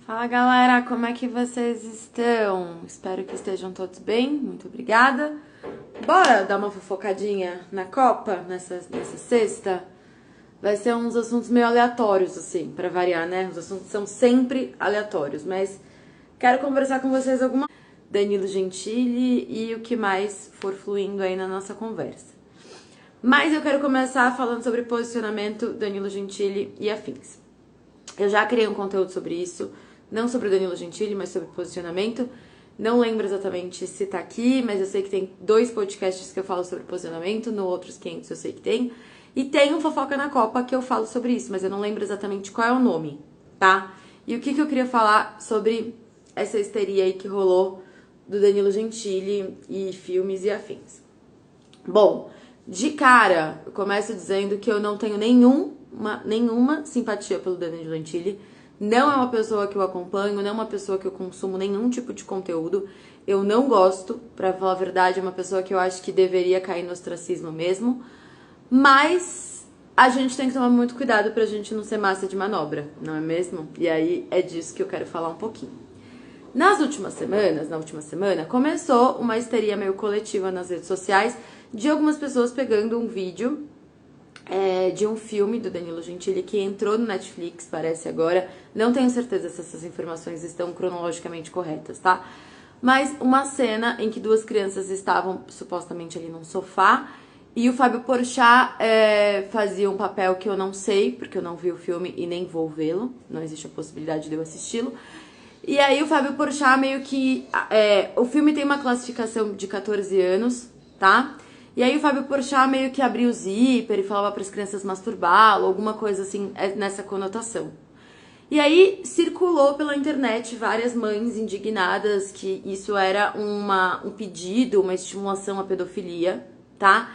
Fala galera, como é que vocês estão? Espero que estejam todos bem, muito obrigada. Bora dar uma fofocadinha na Copa, nessa sexta? Vai ser uns assuntos meio aleatórios, assim, pra variar, né? Os assuntos são sempre aleatórios, mas quero conversar com vocês alguma Danilo Gentili e o que mais for fluindo aí na nossa conversa. Mas eu quero começar falando sobre posicionamento Danilo Gentili e afins. Eu já criei um conteúdo sobre isso, não sobre o Danilo Gentili, mas sobre posicionamento. Não lembro exatamente se tá aqui, mas eu sei que tem 2 podcasts que eu falo sobre posicionamento, no outros 500 eu sei que tem. E tem um Fofoca na Copa que eu falo sobre isso, mas eu não lembro exatamente qual é o nome, tá? E o que eu queria falar sobre essa histeria aí que rolou do Danilo Gentili e filmes e afins. Bom, de cara, eu começo dizendo que eu não tenho nenhuma simpatia pelo Danilo Gentili. Não é uma pessoa que eu acompanho, não é uma pessoa que eu consumo nenhum tipo de conteúdo. Eu não gosto, pra falar a verdade, é uma pessoa que eu acho que deveria cair no ostracismo mesmo. Mas a gente tem que tomar muito cuidado pra gente não ser massa de manobra, não é mesmo? E aí é disso que eu quero falar um pouquinho. Na última semana, começou uma histeria meio coletiva nas redes sociais de algumas pessoas pegando um vídeo de um filme do Danilo Gentili que entrou no Netflix, parece agora. Não tenho certeza se essas informações estão cronologicamente corretas, tá? Mas uma cena em que 2 crianças estavam supostamente ali num sofá e o Fábio Porchat fazia um papel que eu não sei, porque eu não vi o filme e nem vou vê-lo. Não existe a possibilidade de eu assisti-lo. E aí o Fábio Porchat meio que... o filme tem uma classificação de 14 anos, tá? E aí o Fábio Porchat meio que abria o zíper e falava para as crianças masturbá-lo, alguma coisa assim, nessa conotação. E aí circulou pela internet várias mães indignadas que isso era um pedido, uma estimulação à pedofilia, tá?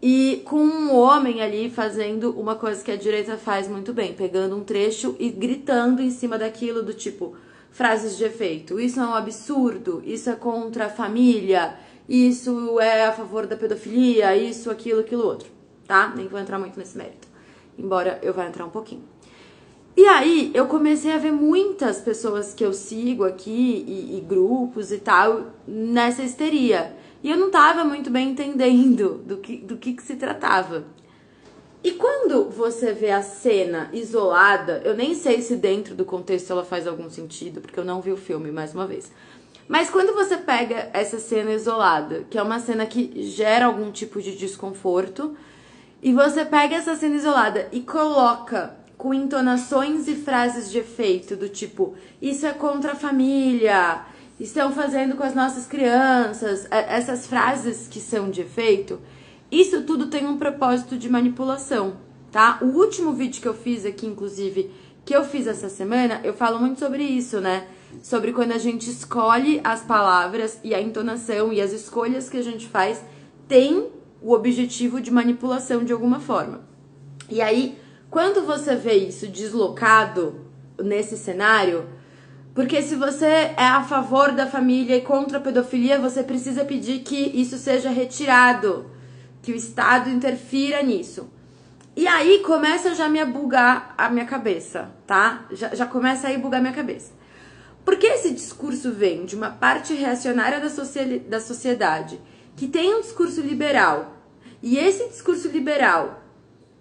E com um homem ali fazendo uma coisa que a direita faz muito bem, pegando um trecho e gritando em cima daquilo do tipo, frases de efeito, isso é um absurdo, isso é contra a família, isso é a favor da pedofilia, isso, aquilo, outro, tá? Nem vou entrar muito nesse mérito, embora eu vá entrar um pouquinho. E aí, eu comecei a ver muitas pessoas que eu sigo aqui, e grupos e tal, nessa histeria. E eu não tava muito bem entendendo do que se tratava. E quando você vê a cena isolada, eu nem sei se dentro do contexto ela faz algum sentido, porque eu não vi o filme, mais uma vez. Mas quando você pega essa cena isolada, que é uma cena que gera algum tipo de desconforto, e você pega essa cena isolada e coloca com entonações e frases de efeito, do tipo, isso é contra a família, estão fazendo com as nossas crianças, essas frases que são de efeito, isso tudo tem um propósito de manipulação, tá? O último vídeo que eu fiz aqui, inclusive, que eu fiz essa semana, eu falo muito sobre isso, né? Sobre quando a gente escolhe as palavras e a entonação e as escolhas que a gente faz tem o objetivo de manipulação de alguma forma. E aí, quando você vê isso deslocado nesse cenário, porque se você é a favor da família e contra a pedofilia, você precisa pedir que isso seja retirado, que o Estado interfira nisso. E aí começa já a bugar a minha cabeça, tá? Já começa aí a bugar a minha cabeça. Porque esse discurso vem de uma parte reacionária da sociedade, que tem um discurso liberal, e esse discurso liberal,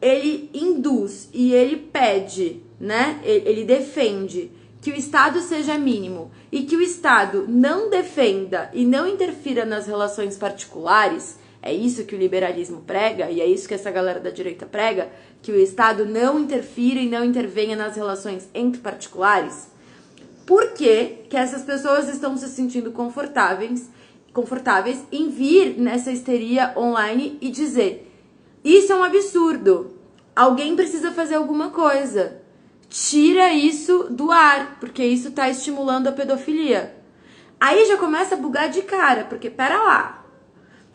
ele induz e ele pede, né? Ele defende que o Estado seja mínimo e que o Estado não defenda e não interfira nas relações particulares. É isso que o liberalismo prega e é isso que essa galera da direita prega, que o Estado não interfira e não intervenha nas relações entre particulares. Por que essas pessoas estão se sentindo confortáveis em vir nessa histeria online e dizer, isso é um absurdo, alguém precisa fazer alguma coisa, tira isso do ar, porque isso tá estimulando a pedofilia. Aí já começa a bugar de cara, porque pera lá,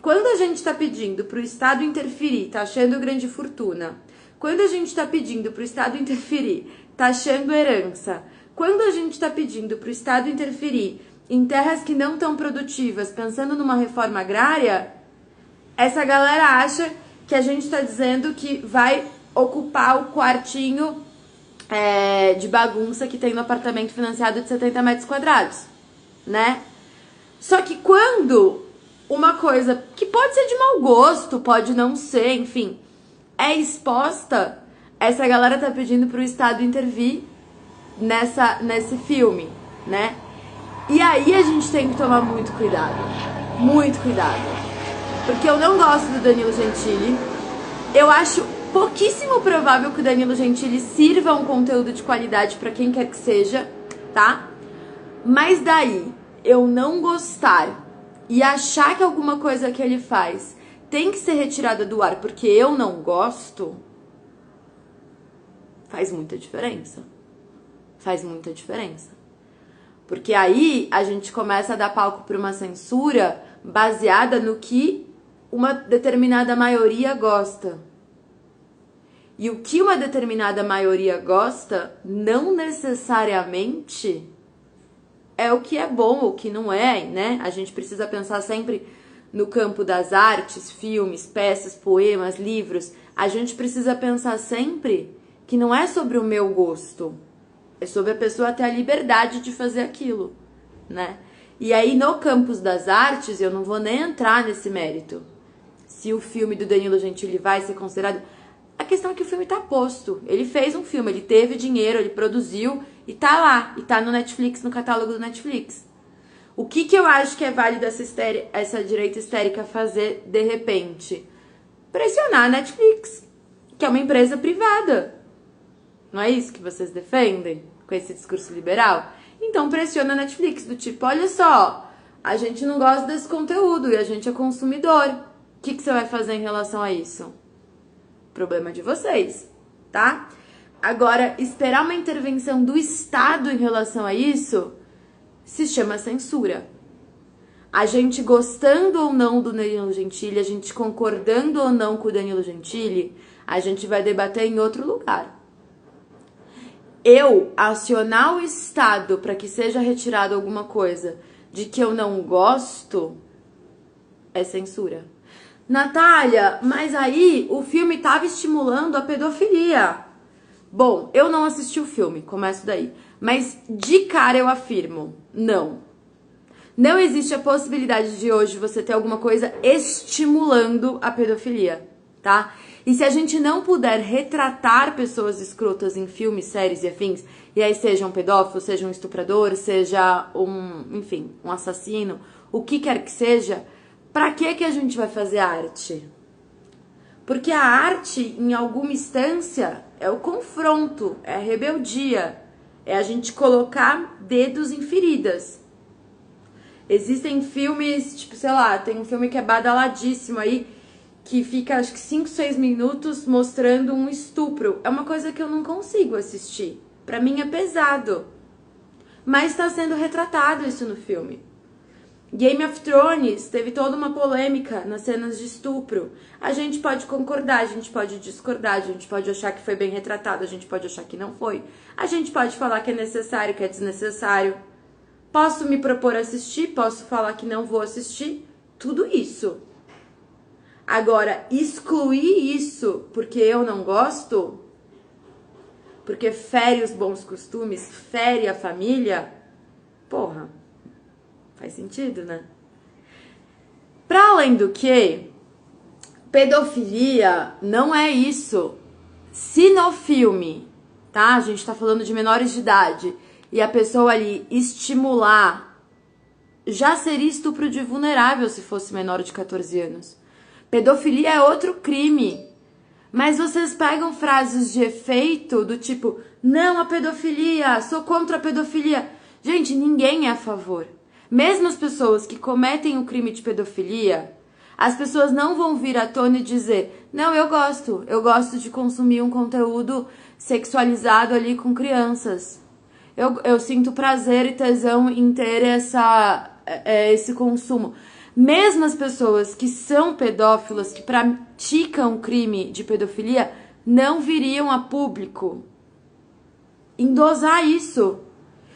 quando a gente tá pedindo pro Estado interferir, tá achando grande fortuna, quando a gente tá pedindo pro Estado interferir, tá achando herança, quando a gente tá pedindo pro Estado interferir em terras que não estão produtivas, pensando numa reforma agrária, essa galera acha que a gente tá dizendo que vai ocupar o quartinho de bagunça que tem no apartamento financiado de 70 metros quadrados, né? Só que quando uma coisa que pode ser de mau gosto, pode não ser, enfim, é exposta, essa galera tá pedindo pro Estado intervir nesse filme, né? E aí a gente tem que tomar muito cuidado, porque eu não gosto do Danilo Gentili, eu acho pouquíssimo provável que o Danilo Gentili sirva um conteúdo de qualidade pra quem quer que seja, tá? Mas daí, eu não gostar e achar que alguma coisa que ele faz tem que ser retirada do ar porque eu não gosto, faz muita diferença. Faz muita diferença. Porque aí a gente começa a dar palco para uma censura baseada no que uma determinada maioria gosta. E o que uma determinada maioria gosta não necessariamente é o que é bom, o que não é, né? A gente precisa pensar sempre no campo das artes, filmes, peças, poemas, livros. A gente precisa pensar sempre que não é sobre o meu gosto, é sobre a pessoa ter a liberdade de fazer aquilo, né? E aí no campo das artes, eu não vou nem entrar nesse mérito. Se o filme do Danilo Gentili vai ser considerado... A questão é que o filme tá posto. Ele fez um filme, ele teve dinheiro, ele produziu e tá lá. E tá no Netflix, no catálogo do Netflix. O que eu acho que é válido essa direita histérica fazer de repente? Pressionar a Netflix, que é uma empresa privada. Não é isso que vocês defendem com esse discurso liberal? Então pressiona a Netflix, do tipo, olha só, a gente não gosta desse conteúdo e a gente é consumidor. O que você vai fazer em relação a isso? Problema de vocês, tá? Agora, esperar uma intervenção do Estado em relação a isso se chama censura. A gente gostando ou não do Danilo Gentili, a gente concordando ou não com o Danilo Gentili, a gente vai debater em outro lugar. Eu acionar o Estado para que seja retirado alguma coisa de que eu não gosto é censura. Natália, mas aí o filme estava estimulando a pedofilia. Bom, eu não assisti o filme, começo daí. Mas de cara eu afirmo, não. Não existe a possibilidade de hoje você ter alguma coisa estimulando a pedofilia, tá? E se a gente não puder retratar pessoas escrotas em filmes, séries e afins, e aí seja um pedófilo, seja um estuprador, seja enfim, um assassino, o que quer que seja, pra que a gente vai fazer arte? Porque a arte, em alguma instância, é o confronto, é a rebeldia, é a gente colocar dedos em feridas. Existem filmes, tipo, sei lá, tem um filme que é badaladíssimo aí, que fica, acho que 5, 6 minutos mostrando um estupro. É uma coisa que eu não consigo assistir. Pra mim é pesado. Mas tá sendo retratado isso no filme. Game of Thrones teve toda uma polêmica nas cenas de estupro. A gente pode concordar, a gente pode discordar, a gente pode achar que foi bem retratado, a gente pode achar que não foi. A gente pode falar que é necessário, que é desnecessário. Posso me propor a assistir, posso falar que não vou assistir. Tudo isso. Agora, excluir isso porque eu não gosto, porque fere os bons costumes, fere a família, porra, faz sentido, né? Pra além do que, pedofilia não é isso. Se no filme, tá? A gente tá falando de menores de idade e a pessoa ali estimular, já seria estupro de vulnerável se fosse menor de 14 anos. Pedofilia é outro crime. Mas vocês pegam frases de efeito do tipo, não a pedofilia, sou contra a pedofilia. Gente, ninguém é a favor. Mesmo as pessoas que cometem o crime de pedofilia, as pessoas não vão vir à tona e dizer, não, eu gosto de consumir um conteúdo sexualizado ali com crianças. Eu sinto prazer e tesão em ter esse consumo. Mesmo as pessoas que são pedófilas, que praticam crime de pedofilia, não viriam a público endosar isso.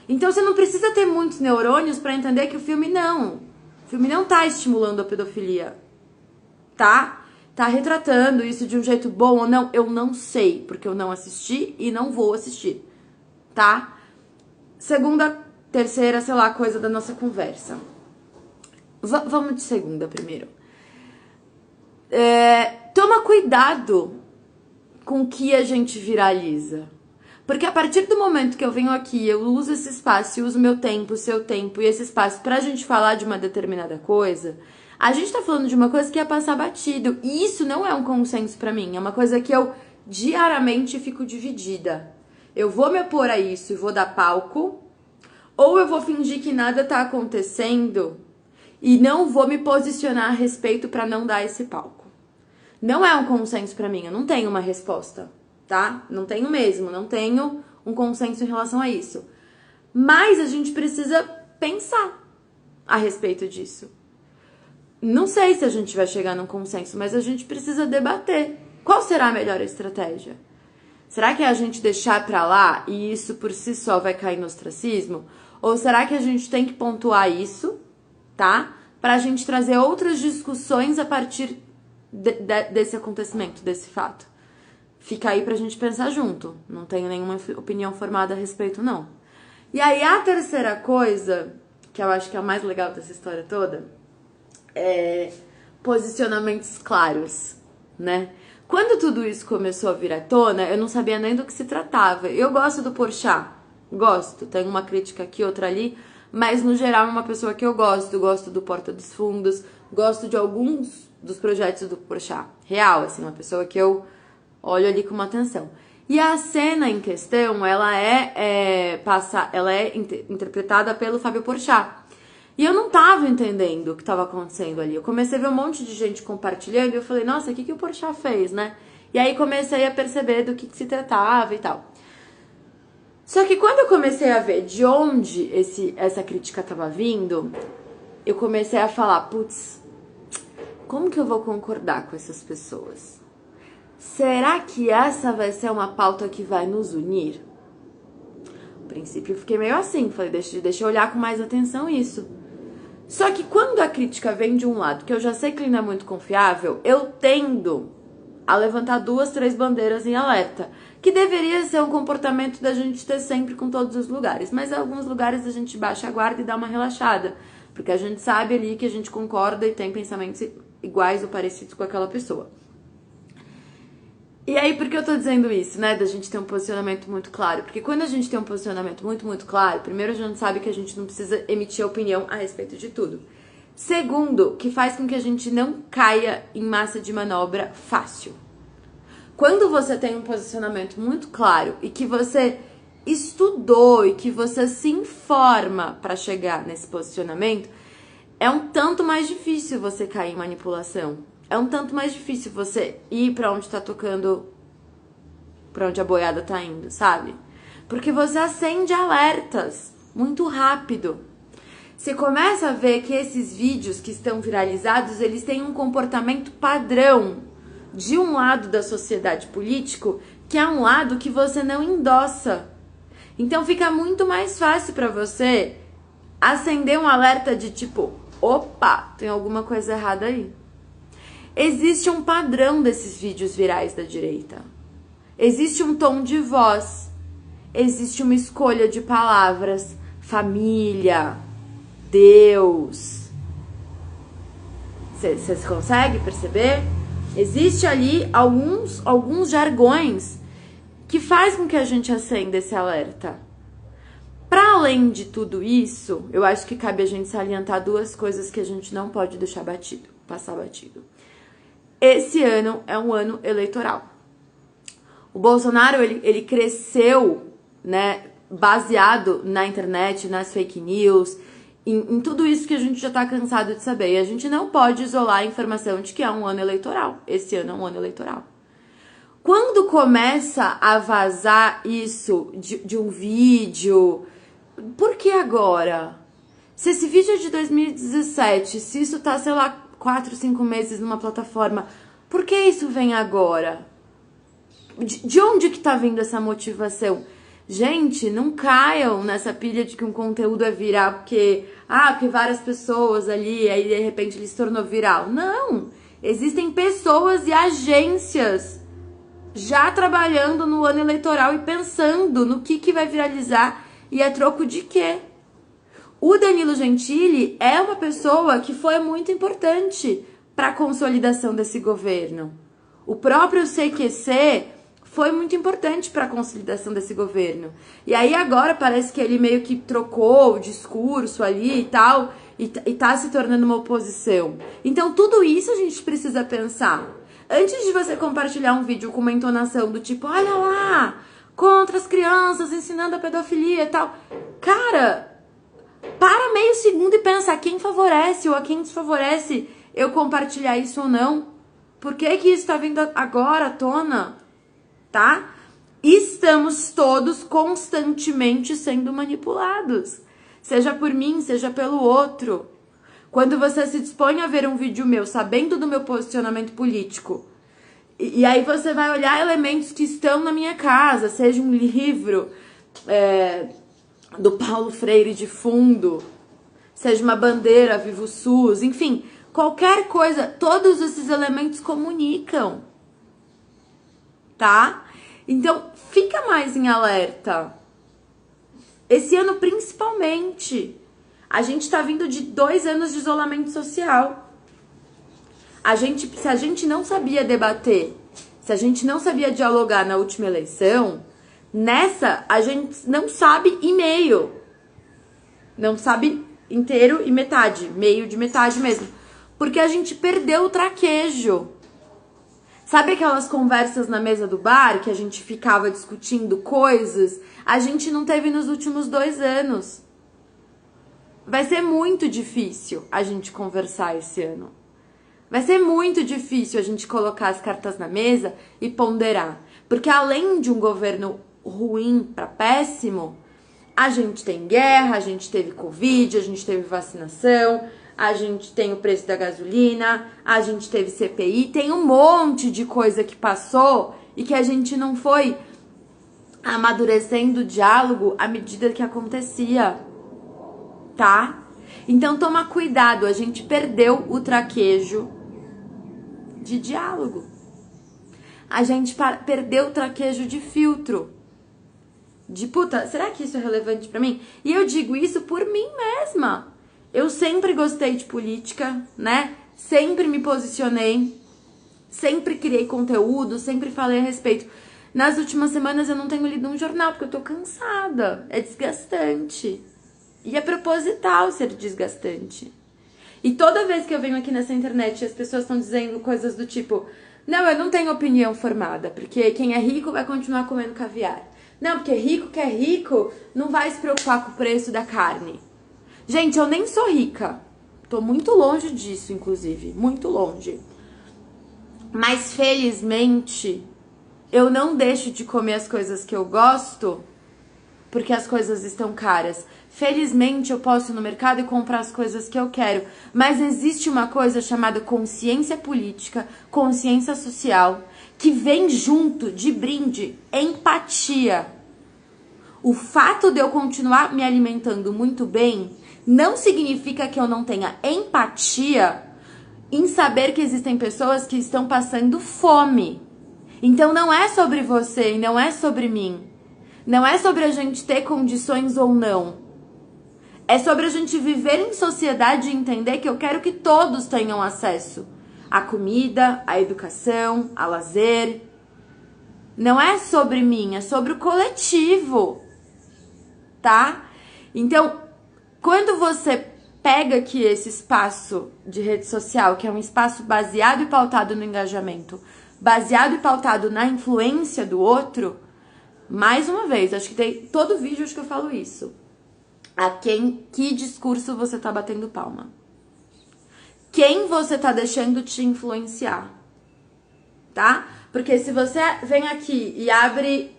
Então você não precisa ter muitos neurônios para entender que o filme não tá estimulando a pedofilia, tá? tá retratando isso de um jeito bom ou não, eu não sei, porque eu não assisti e não vou assistir, tá? Segunda, terceira, sei lá, coisa da nossa conversa. Vamos de segunda primeiro. Toma cuidado com o que a gente viraliza. Porque a partir do momento que eu venho aqui, eu uso esse espaço, uso meu tempo, o seu tempo e esse espaço pra gente falar de uma determinada coisa, a gente tá falando de uma coisa que ia passar batido. E isso não é um consenso pra mim, é uma coisa que eu diariamente fico dividida. Eu vou me opor a isso e vou dar palco, ou eu vou fingir que nada tá acontecendo e não vou me posicionar a respeito pra não dar esse palco. Não é um consenso pra mim, eu não tenho uma resposta, tá? Não tenho mesmo, não tenho um consenso em relação a isso. Mas a gente precisa pensar a respeito disso. Não sei se a gente vai chegar num consenso, mas a gente precisa debater. Qual será a melhor estratégia? Será que é a gente deixar pra lá e isso por si só vai cair no ostracismo? Ou será que a gente tem que pontuar isso, tá? Pra gente trazer outras discussões a partir desse acontecimento, desse fato. Fica aí pra gente pensar junto. Não tenho nenhuma opinião formada a respeito, não. E aí, a terceira coisa, que eu acho que é a mais legal dessa história toda, é posicionamentos claros, né? Quando tudo isso começou a vir à tona, eu não sabia nem do que se tratava. Eu gosto do Porchat, gosto. Tenho uma crítica aqui, outra ali, mas no geral é uma pessoa que eu gosto. Gosto do Porta dos Fundos, gosto de alguns dos projetos do Porchat. Real, assim, uma pessoa que eu olho ali com uma atenção. E a cena em questão, ela é interpretada pelo Fábio Porchat. E eu não tava entendendo o que tava acontecendo ali. Eu comecei a ver um monte de gente compartilhando e eu falei, nossa, o que o Porchat fez, né? E aí comecei a perceber do que se tratava e tal. Só que quando eu comecei a ver de onde essa crítica tava vindo, eu comecei a falar, putz, como que eu vou concordar com essas pessoas? Será que essa vai ser uma pauta que vai nos unir? No princípio eu fiquei meio assim, falei, deixa eu olhar com mais atenção isso. Só que quando a crítica vem de um lado, que eu já sei que ele não é muito confiável, eu tendo a levantar 2, 3 bandeiras em alerta. Que deveria ser um comportamento da gente ter sempre com todos os lugares. Mas em alguns lugares a gente baixa a guarda e dá uma relaxada. Porque a gente sabe ali que a gente concorda e tem pensamentos iguais ou parecidos com aquela pessoa. E aí, por que eu tô dizendo isso, né? Da gente ter um posicionamento muito claro. Porque quando a gente tem um posicionamento muito claro, primeiro a gente sabe que a gente não precisa emitir opinião a respeito de tudo. Segundo, que faz com que a gente não caia em massa de manobra fácil. Quando você tem um posicionamento muito claro e que você estudou e que você se informa para chegar nesse posicionamento, é um tanto mais difícil você cair em manipulação. É um tanto mais difícil você ir pra onde tá tocando, pra onde a boiada tá indo, sabe? Porque você acende alertas muito rápido. Você começa a ver que esses vídeos que estão viralizados, eles têm um comportamento padrão de um lado da sociedade político, que é um lado que você não endossa. Então fica muito mais fácil pra você acender um alerta de tipo, opa, tem alguma coisa errada aí. Existe um padrão desses vídeos virais da direita. Existe um tom de voz. Existe uma escolha de palavras. Família. Deus. Você consegue perceber? Existe ali alguns jargões que faz com que a gente acenda esse alerta. Para além de tudo isso, eu acho que cabe a gente salientar 2 coisas que a gente não pode deixar passar batido. Esse ano é um ano eleitoral. O Bolsonaro, ele cresceu, né, baseado na internet, nas fake news, em tudo isso que a gente já tá cansado de saber. E a gente não pode isolar a informação de que é um ano eleitoral. Esse ano é um ano eleitoral. Quando começa a vazar isso de um vídeo, por que agora? Se esse vídeo é de 2017, se isso tá, sei lá, 4, 5 meses numa plataforma, por que isso vem agora? De onde que tá vindo essa motivação? Gente, não caiam nessa pilha de que um conteúdo é viral porque várias pessoas ali, aí de repente ele se tornou viral. Não! Existem pessoas e agências já trabalhando no ano eleitoral e pensando no que vai viralizar e a troco de quê. O Danilo Gentili é uma pessoa que foi muito importante para a consolidação desse governo. O próprio CQC foi muito importante para a consolidação desse governo. E aí agora parece que ele meio que trocou o discurso ali e tal, e tá se tornando uma oposição. Então tudo isso a gente precisa pensar. Antes de você compartilhar um vídeo com uma entonação do tipo, olha lá, contra as crianças, ensinando a pedofilia e tal. Cara, para meio segundo e pensa a quem favorece ou a quem desfavorece eu compartilhar isso ou não. Por que isso está vindo agora à tona? Tá? Estamos todos constantemente sendo manipulados. Seja por mim, seja pelo outro. Quando você se dispõe a ver um vídeo meu sabendo do meu posicionamento político, e aí você vai olhar elementos que estão na minha casa, seja um livro do Paulo Freire de fundo, seja uma bandeira, Viva o SUS, enfim, qualquer coisa, todos esses elementos comunicam, tá? Então, fica mais em alerta. Esse ano principalmente. A gente tá vindo de 2 anos de isolamento social. Se a gente não sabia debater, se a gente não sabia dialogar na última eleição, nessa a gente não sabe e meio. Não sabe inteiro e metade, meio de metade mesmo. Porque a gente perdeu o traquejo. Sabe aquelas conversas na mesa do bar que a gente ficava discutindo coisas? A gente não teve nos últimos 2 anos. Vai ser muito difícil a gente conversar esse ano. Vai ser muito difícil a gente colocar as cartas na mesa e ponderar. Porque além de um governo ruim para péssimo, a gente tem guerra, a gente teve Covid, a gente teve vacinação, a gente tem o preço da gasolina, a gente teve CPI, tem um monte de coisa que passou e que a gente não foi amadurecendo o diálogo à medida que acontecia, tá? Então toma cuidado, a gente perdeu o traquejo de diálogo. A gente perdeu o traquejo de filtro. De puta, será que isso é relevante pra mim? E eu digo isso por mim mesma. Eu sempre gostei de política, né? Sempre me posicionei, sempre criei conteúdo, sempre falei a respeito. Nas últimas semanas eu não tenho lido um jornal porque eu tô cansada. É desgastante. E é proposital ser desgastante. E toda vez que eu venho aqui nessa internet e as pessoas estão dizendo coisas do tipo, não, eu não tenho opinião formada, porque quem é rico vai continuar comendo caviar. Não, porque rico que é rico não vai se preocupar com o preço da carne. Gente, eu nem sou rica. Tô muito longe disso, inclusive. Muito longe. Mas, felizmente, eu não deixo de comer as coisas que eu gosto porque as coisas estão caras. Felizmente, eu posso ir no mercado e comprar as coisas que eu quero. Mas existe uma coisa chamada consciência política, consciência social, que vem junto, de brinde, empatia. O fato de eu continuar me alimentando muito bem não significa que eu não tenha empatia em saber que existem pessoas que estão passando fome. Então não é sobre você e não é sobre mim. Não é sobre a gente ter condições ou não. É sobre a gente viver em sociedade e entender que eu quero que todos tenham acesso à comida, à educação, a lazer. Não é sobre mim, é sobre o coletivo, tá? Então, quando você pega aqui esse espaço de rede social, que é um espaço baseado e pautado no engajamento, baseado e pautado na influência do outro, mais uma vez, acho que tem todo vídeo acho que eu falo isso. Que discurso você tá batendo palma? Quem você tá deixando te influenciar? Tá? Porque se você vem aqui e abre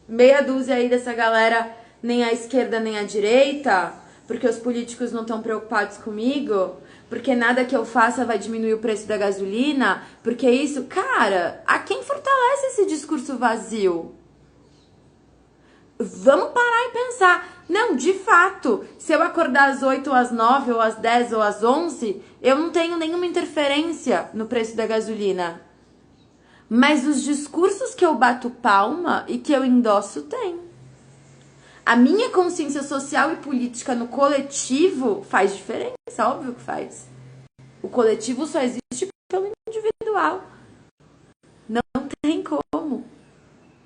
meia dúzia aí dessa galera, nem à esquerda nem à direita, porque os políticos não estão preocupados comigo, porque nada que eu faça vai diminuir o preço da gasolina, porque isso, cara, a quem fortalece esse discurso vazio? Vamos parar e pensar. Não, de fato, se eu acordar às 8 ou às 9 ou às 10 ou às 11, Eu não tenho nenhuma interferência no preço da gasolina. Mas os discursos que eu bato palma e que eu endosso tem. A minha consciência social e política no coletivo faz diferença, óbvio que faz. O coletivo só existe pelo individual. Não tem como,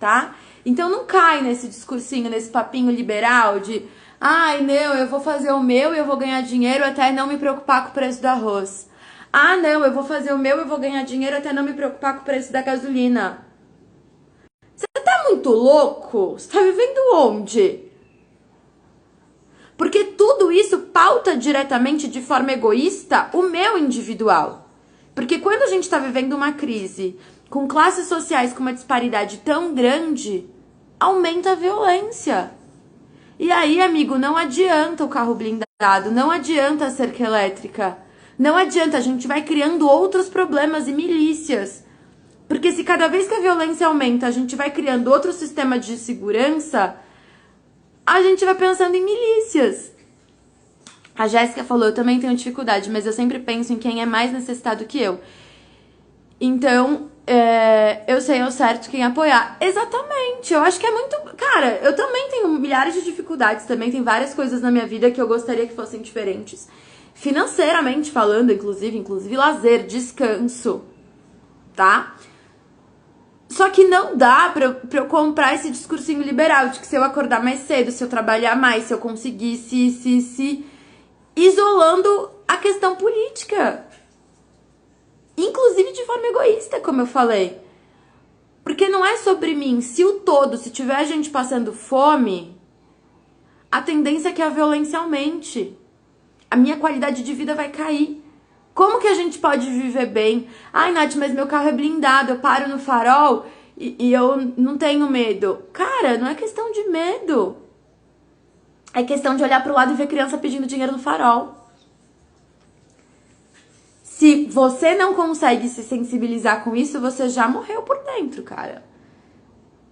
tá? Então não cai nesse discursinho, nesse papinho liberal de ai, não, eu vou fazer o meu e eu vou ganhar dinheiro até não me preocupar com o preço do arroz. Ah, não, eu vou fazer o meu e eu vou ganhar dinheiro até não me preocupar com o preço da gasolina. Você tá muito louco? Você tá vivendo onde? Porque tudo isso pauta diretamente de forma egoísta o meu individual. Porque quando a gente tá vivendo uma crise com classes sociais com uma disparidade tão grande, aumenta a violência. E aí, amigo, não adianta o carro blindado, não adianta a cerca elétrica, não adianta, a gente vai criando outros problemas e milícias. Porque se cada vez que a violência aumenta, a gente vai criando outro sistema de segurança, a gente vai pensando em milícias. A Jéssica falou, eu também tenho dificuldade, mas eu sempre penso em quem é mais necessitado que eu. Então, eu sei ao certo quem apoiar. Exatamente, eu acho que é muito... Cara, eu também tenho milhares de dificuldades, também tem várias coisas na minha vida que eu gostaria que fossem diferentes. Financeiramente falando, inclusive lazer, descanso, tá? Só que não dá pra eu comprar esse discursinho liberal de que se eu acordar mais cedo, se eu trabalhar mais, se eu conseguir, se isolando a questão política. Inclusive de forma egoísta, como eu falei. Porque não é sobre mim. Se o todo, se tiver gente passando fome, a tendência é que a violência aumente. A minha qualidade de vida vai cair. Como que a gente pode viver bem? Ai, Nath, mas meu carro é blindado, eu paro no farol e eu não tenho medo. Cara, não é questão de medo. É questão de olhar pro lado e ver criança pedindo dinheiro no farol. Se você não consegue se sensibilizar com isso, você já morreu por dentro, cara.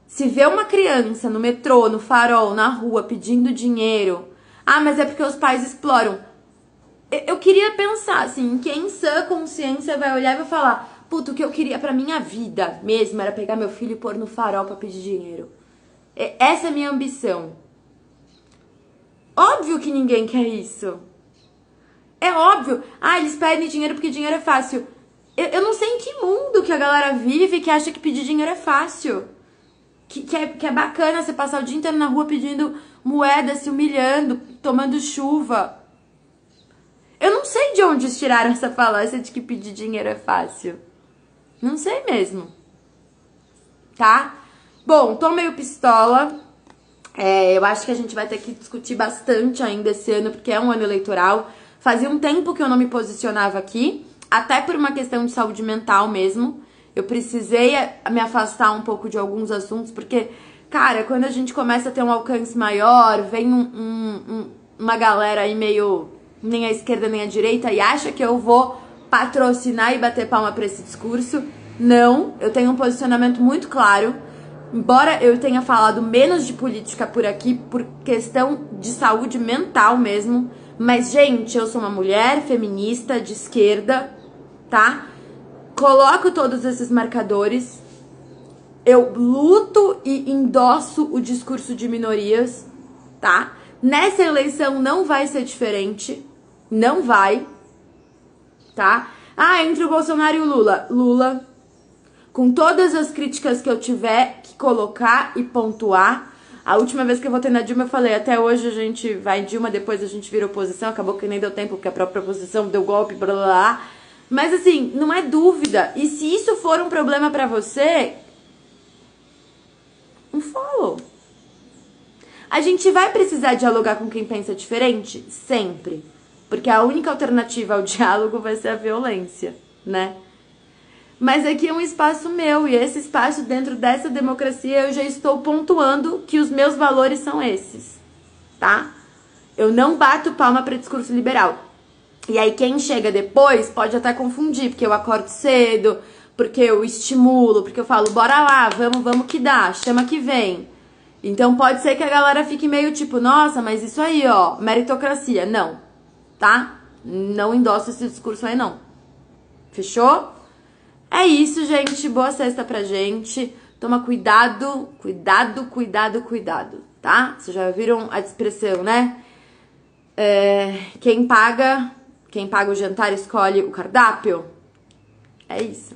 Se vê uma criança no metrô, no farol, na rua, pedindo dinheiro... Ah, mas é porque os pais exploram. Eu queria pensar, assim, quem em sã consciência vai olhar e vai falar puta, o que eu queria pra minha vida mesmo era pegar meu filho e pôr no farol pra pedir dinheiro. Essa é a minha ambição. Óbvio que ninguém quer isso. É óbvio. Ah, eles pedem dinheiro porque dinheiro é fácil. Eu não sei em que mundo que a galera vive que acha que pedir dinheiro é fácil. Que é bacana você passar o dia inteiro na rua pedindo moeda, se humilhando, tomando chuva. Eu não sei de onde tiraram essa falácia de que pedir dinheiro é fácil. Não sei mesmo. Tá? Bom, tô meio pistola. Eu acho que a gente vai ter que discutir bastante ainda esse ano, porque é um ano eleitoral. Fazia um tempo que eu não me posicionava aqui, até por uma questão de saúde mental mesmo. Eu precisei me afastar um pouco de alguns assuntos, porque, cara, quando a gente começa a ter um alcance maior, vem uma galera aí meio nem à esquerda nem à direita e acha que eu vou patrocinar e bater palma pra esse discurso. Não, eu tenho um posicionamento muito claro. Embora eu tenha falado menos de política por aqui, por questão de saúde mental mesmo. Mas, gente, eu sou uma mulher feminista de esquerda, tá? Coloco todos esses marcadores. Eu luto e endosso o discurso de minorias, tá? Nessa eleição não vai ser diferente. Não vai, tá? Ah, entre o Bolsonaro e o Lula. Lula, com todas as críticas que eu tiver que colocar e pontuar. A última vez que eu votei na Dilma, eu falei, até hoje a gente vai Dilma, depois a gente vira oposição. Acabou que nem deu tempo, porque a própria oposição deu golpe, blá blá blá. Mas assim, não é dúvida. E se isso for um problema pra você, um follow. A gente vai precisar dialogar com quem pensa diferente? Sempre. Porque a única alternativa ao diálogo vai ser a violência, né? Mas aqui é um espaço meu, e esse espaço, dentro dessa democracia, eu já estou pontuando que os meus valores são esses, tá? Eu não bato palma para discurso liberal. E aí quem chega depois pode até confundir, porque eu acordo cedo, porque eu estimulo, porque eu falo, bora lá, vamos que dá, chama que vem. Então pode ser que a galera fique meio tipo, nossa, mas isso aí, ó, meritocracia. Não, tá? Não endosso esse discurso aí, não. Fechou? É isso, gente. Boa sexta pra gente. Toma cuidado, cuidado, cuidado, cuidado, tá? Vocês já viram a expressão, né? Quem paga o jantar escolhe o cardápio? É isso.